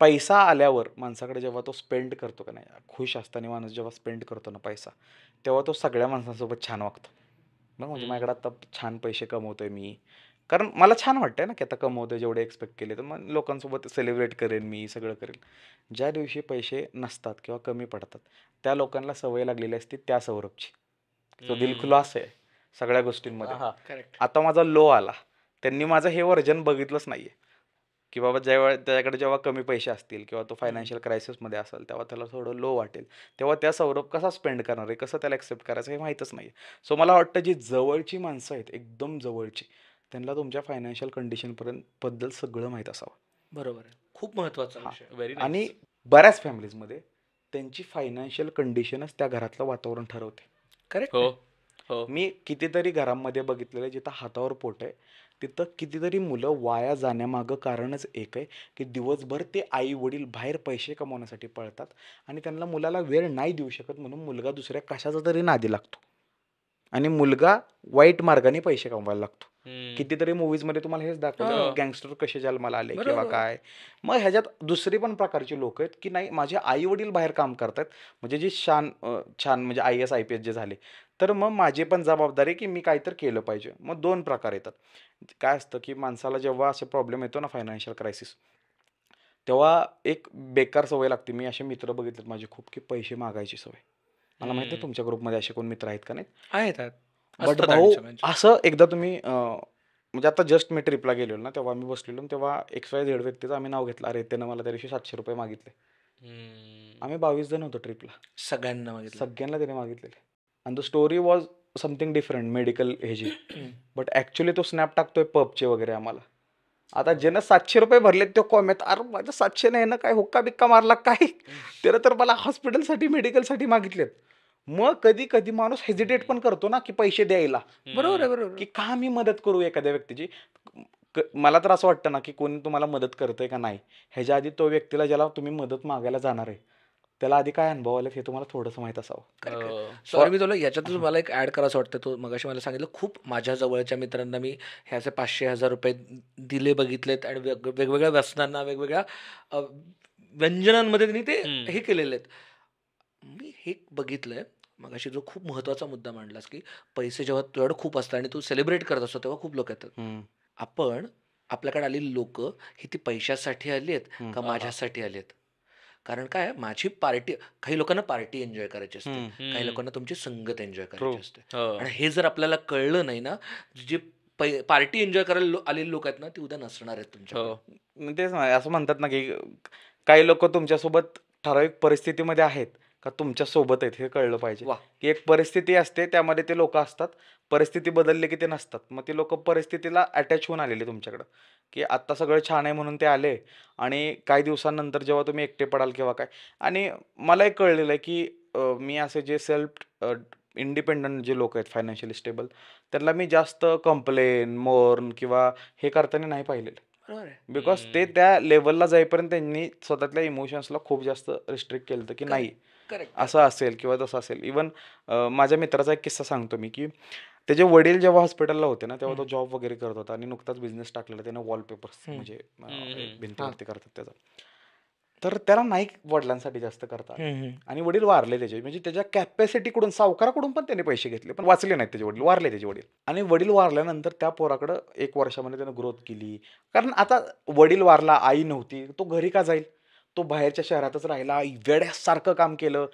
पैसा आल्यावर माणसाकडे जेव्हा तो स्पेंड करतो का नाही, खुश असताना माणूस जेव्हा स्पेंड करतो ना पैसा, तेव्हा तो सगळ्या माणसांसोबत छान वागतो. मग म्हणजे माझ्याकडे आता छान पैसे कमवतोय मी, कारण मला छान वाटतंय ना की आता कमवतोय जेवढे एक्सपेक्ट केले, तर मग लोकांसोबत सेलिब्रेट करेन मी, सगळं करेन. ज्या दिवशी पैसे नसतात किंवा कमी पडतात, त्या लोकांना सवय लागलेली असते त्या सौरभची, तो दिलखुलास आहे सगळ्या गोष्टींमध्ये. करेक्ट. आता माझा लो आला, त्यांनी माझं हे वर्जन बघितलंच नाहीये की बाबा ज्यावेळेस त्याच्याकडे जेव्हा कमी पैसे असतील किंवा तो फायनान्शियल क्रायसिसमध्ये असेल, तेव्हा त्याला थोडं लो वाटेल, तेव्हा त्या सौरभ कसा स्पेंड करणार आहे, कसं त्याला ॲक्सेप्ट करायचं हे माहीतच नाही. सो मला वाटतं जी जवळची माणसं आहेत एकदम जवळची, त्यांना तुमच्या फायनान्शियल कंडिशनपर्यंत बद्दल सगळं माहीत असावं. बरोबर आहे, खूप महत्वाचा हां. विषय. व्हेरी आणि नाईस. बऱ्याच फॅमिलीजमध्ये त्यांची फायनान्शियल कंडिशनच त्या घरातलं वातावरण ठरवते. करेक्ट. हो हो. मी कितीतरी घरांमध्ये बघितलेलं आहे जिथं हातावर पोट आहे, तिथं कितीतरी मुलं वाया जाण्यामागं कारणच एक आहे की दिवसभर ते आई वडील बाहेर पैसे कमवण्यासाठी पळतात आणि त्यांना मुलाला वेळ नाही देऊ शकत, म्हणून मुलगा दुसऱ्या कशाचा तरी नादी लागतो आणि मुलगा वाईट मार्गाने पैसे कमवायला लागतो. कितीतरी मूवीजमध्ये तुम्हाला हेच दाखवलं, गँगस्टर कसे जन्माला आले किंवा बरोबर. काय. मग ह्याच्यात दुसरी पण प्रकारची लोक आहेत की नाही, माझे आई वडील बाहेर काम करतात, म्हणजे जे छान म्हणजे IAS IPS जे झाले, तर मग माझी पण जबाबदारी की मी काहीतरी केलं पाहिजे. मग दोन प्रकार येतात. काय असतं की माणसाला जेव्हा असे प्रॉब्लेम येतो ना फायनान्शियल क्रायसिस, तेव्हा एक बेकार सवय लागते. मी असे मित्र बघितलेत माझे खूप की पैसे मागायची सवय. मला माहिती नाही तुमच्या ग्रुपमध्ये असे कोण मित्र आहेत का नाही. आहेत बट असतात भाऊ, सगळ्यांचे. असं एकदा तुम्ही म्हणजे आता जस्ट मी ट्रिपला गेलेलो ना, तेव्हा मी बसलेलो आणि तेव्हा XYZ व्यक्तीचं आम्ही नाव घेतलं. अरे त्यानं मला त्या दिवशी 700 रुपये मागितले. आम्ही 22 जण होतो ट्रिपला, सगळ्यांना मागितलं. सगळ्यांना त्याने मागितलेले. आणि the story was something different medical ह्याची, बट ॲक्च्युली तो स्नॅप टाकतोय पबचे वगैरे आम्हाला. आता ज्यानं 700 रुपये भरलेत तो कॉमेत, अरे माझं 700 नाही ना, काय हुक्का बिक्का मारला काय, त्यानं तर मला हॉस्पिटलसाठी मेडिकलसाठी मागितलेत. मग कधी कधी माणूस हेजिटेट पण करतो ना की पैसे द्यायला, बरोबर आहे, बरोबर की आहे. का मी मदत करू एखाद्या व्यक्तीची. मला तर असं वाटतं ना की कोणी तुम्हाला मदत करतंय का नाही, ह्याच्या आधी तो व्यक्तीला ज्याला तुम्ही मदत मागायला जाणार आहे, त्याला आधी काय अनुभव आले हे तुम्हाला थोडंसं माहीत असावं. सॉरी, मी तुला याच्यातच मला एक ॲड करायचं वाटतं. तो मगाशी मला सांगितलं, खूप माझ्या जवळच्या मित्रांना मी हे असे 500-1000 रुपये दिले, बघितलेत, आणि वेगवेगळ्या व्यसनांना, वेगवेगळ्या व्यंजनांमध्ये त्यांनी ते हे केलेले आहेत. मी हे बघितलंय मगाशी, जो खूप महत्वाचा मुद्दा मांडलास, की पैसे जेव्हा तुझ्याकडे खूप असतात आणि तू सेलिब्रेट करत असतो, तेव्हा खूप लोक येतात. आपण आपल्याकडे आलेली लोक ही ती पैशासाठी आली आहेत का माझ्यासाठी आली आहेत? कारण काय, माझी पार्टी, काही लोकांना पार्टी एन्जॉय करायची असते, काही लोकांना तुमची संगत एन्जॉय करायची असते. आणि हे जर आपल्याला कळलं नाही ना, जे पार्टी एन्जॉय करायला आलेली लोक आहेत ना, ती उद्या नसणार आहेत तुमच्या. तेच ना, असं म्हणतात ना की काही लोक तुमच्यासोबत ठराविक परिस्थितीमध्ये आहेत का तुमच्या सोबत आहेत हे कळलं पाहिजे. की एक परिस्थिती असते, त्यामध्ये ते लोक असतात, परिस्थिती बदलली की ते नसतात. मग ते लोक परिस्थितीला अटॅच होऊन आलेले तुमच्याकडं, की आत्ता सगळं छान आहे म्हणून ते आले, आणि काही दिवसांनंतर जेव्हा तुम्ही एकटे पडाल किंवा काय. आणि मला एक कळलेलं आहे की मी असे जे सेल्फ इंडिपेंडंट जे लोक आहेत फायनान्शियली स्टेबल, त्यांना मी जास्त कंप्लेन मोर्न किंवा हे करताना नाही पाहिलेलं. बिकॉज ते त्या लेवलला जाईपर्यंत त्यांनी स्वतःतल्या इमोशन्सला खूप जास्त रिस्ट्रिक्ट केलं की नाही असं असेल किंवा तसं असेल. इवन माझ्या मित्राचा एक किस्सा सांगतो मी, की त्याचे वडील जेव्हा हॉस्पिटलला होते ना, तेव्हा तो जॉब वगैरे करत होता आणि नुकताच बिझनेस टाकलेला त्यानं, वॉलपेपर्स म्हणजे भिंतीवरती करतात त्याचा. तर त्याला नाही वडिलांसाठी जास्त करता आलं. आणि वडील वारले त्याचे, म्हणजे त्याच्या कॅपॅसिटीकडून, सावकाराकडून पण त्याने पैसे घेतले, पण वाचले नाहीत त्याचे वडील, वारले त्याचे वडील. आणि वडील वारल्यानंतर त्या पोराकडं 1 वर्षामध्ये त्यानं ग्रोथ केली. कारण आता वडील वारला, आई नव्हती, तो घरी का जाईल, तो बाहेरच्या शहरातच राहिला, वेड्यासारखं काम केलं,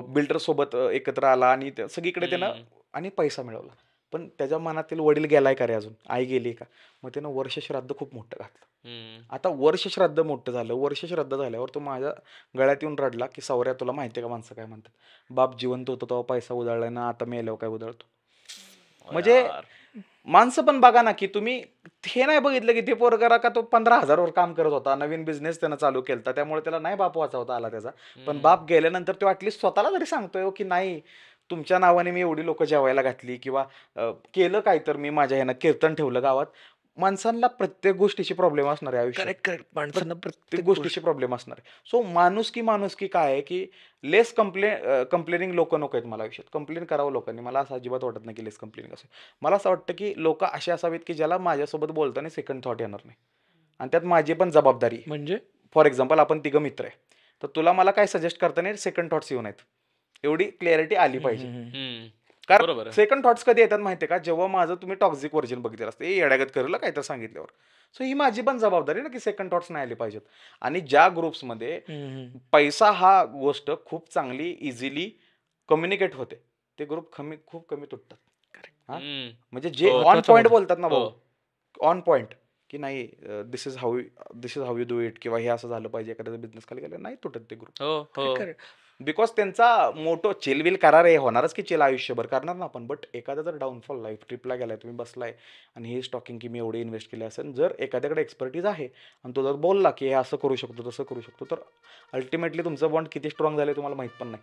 बिल्डरसोबत एकत्र आला आणि सगळीकडे त्यानं आणि पैसा मिळवला. पण त्याच्या मनातील वडील गेलाय का रे अजून, आई गेली का. मग त्यानं वर्ष श्राद्ध खूप मोठं घातलं. आता वर्ष श्राद्ध मोठं झालं, वर्ष श्राद्ध झाल्यावर तो माझ्या गळ्यात येऊन रडला की सौर्या, तुला माहिती आहे का माणसं काय म्हणतात, बाप जिवंत होतो तेव्हा पैसा उधळलाय ना, आता मेल्यावर काय उधळतो. म्हणजे माणसं पण बघा ना, की तुम्ही हे नाही बघितलं की ते पोरगा का तो 15,000 वर काम करत होता, नवीन बिझनेस त्यानं चालू केला, त्यामुळे त्याला नाही बाप वाचवता आला त्याचा. पण बाप गेल्यानंतर तो ॲटलिस्ट स्वतःला तरी सांगतोय की नाही, तुमच्या नावाने मी एवढी लोक जेवायला घातली किंवा केलं काय, तर मी माझ्या ह्यानं कीर्तन ठेवलं गावात. माणसांना प्रत्येक गोष्टीची प्रॉब्लेम असणार आहे आयुष्यात, करेक्ट. माणसांना प्रत्येक गोष्टीची प्रॉब्लेम असणार आहे. सो माणुसकी काय आहे की लेस कंप्लेनिंग लोक नको आहेत मला आयुष्यात. कंप्लेन करावं लोकांनी, मला असं अजिबात वाटत नाही की लेस कंप्लेनिंग असेल. मला असं वाटतं की लोक असे असावेत की ज्याला माझ्यासोबत बोलताना सेकंड थॉट येणार नाही, आणि त्यात माझी पण जबाबदारी. म्हणजे फॉर एक्झाम्पल आपण तिघं मित्र आहे, तर तुला मला काय सजेस्ट करताना सेकंड थॉट्स येऊ नयेत, एवढी क्लॅरिटी आली पाहिजे. हम्म. कारण बरोबर आहे. सेकंड थॉट्स कधी येतात माहिती आहे का, जेव्हा माझं तुम्ही टॉक्झिक व्हर्जन बघितलं असतं, येड्यागत करेल काय तर सांगितल्यावर. सो ही माझी पण जबाबदारी ना की सेकंड थॉट्स नाही आले पाहिजेत. आणि ज्या ग्रुप्समध्ये पैसा हा गोष्ट खूप चांगली इझिली कम्युनिकेट होते, ते ग्रुप खूप कमी तुटतात. हा? हम्म. म्हणजे जे हो, ऑन महत्वाचं पॉईंट बोलला. बोलतात ना हो. भाऊ, ऑन पॉईंट की नाही this is how you do it, किंवा हे असं झालं पाहिजे, एखाद्याचा बिझनेस खाली गेला नाही तुटत ते ग्रुप. हो हो बिकॉज त्यांचा मोठो चिलविल करार हे होणारच की चिल आयुष्यभर करणार ना आपण. बट एखादा जर डाऊनफॉल लाईफ ट्रिपला गेलाय, तुम्ही बसलाय आणि ही टॉकिंग की मी एवढे इन्व्हेस्ट केले असेल, जर एखाद्याकडे एक्सपर्टीज आहे आणि तो जर बोलला की हे असं करू शकतो तसं करू शकतो, तर अल्टिमेटली तुमचं बॉन्ड किती स्ट्रॉंग झाले तुम्हाला माहित पण नाही.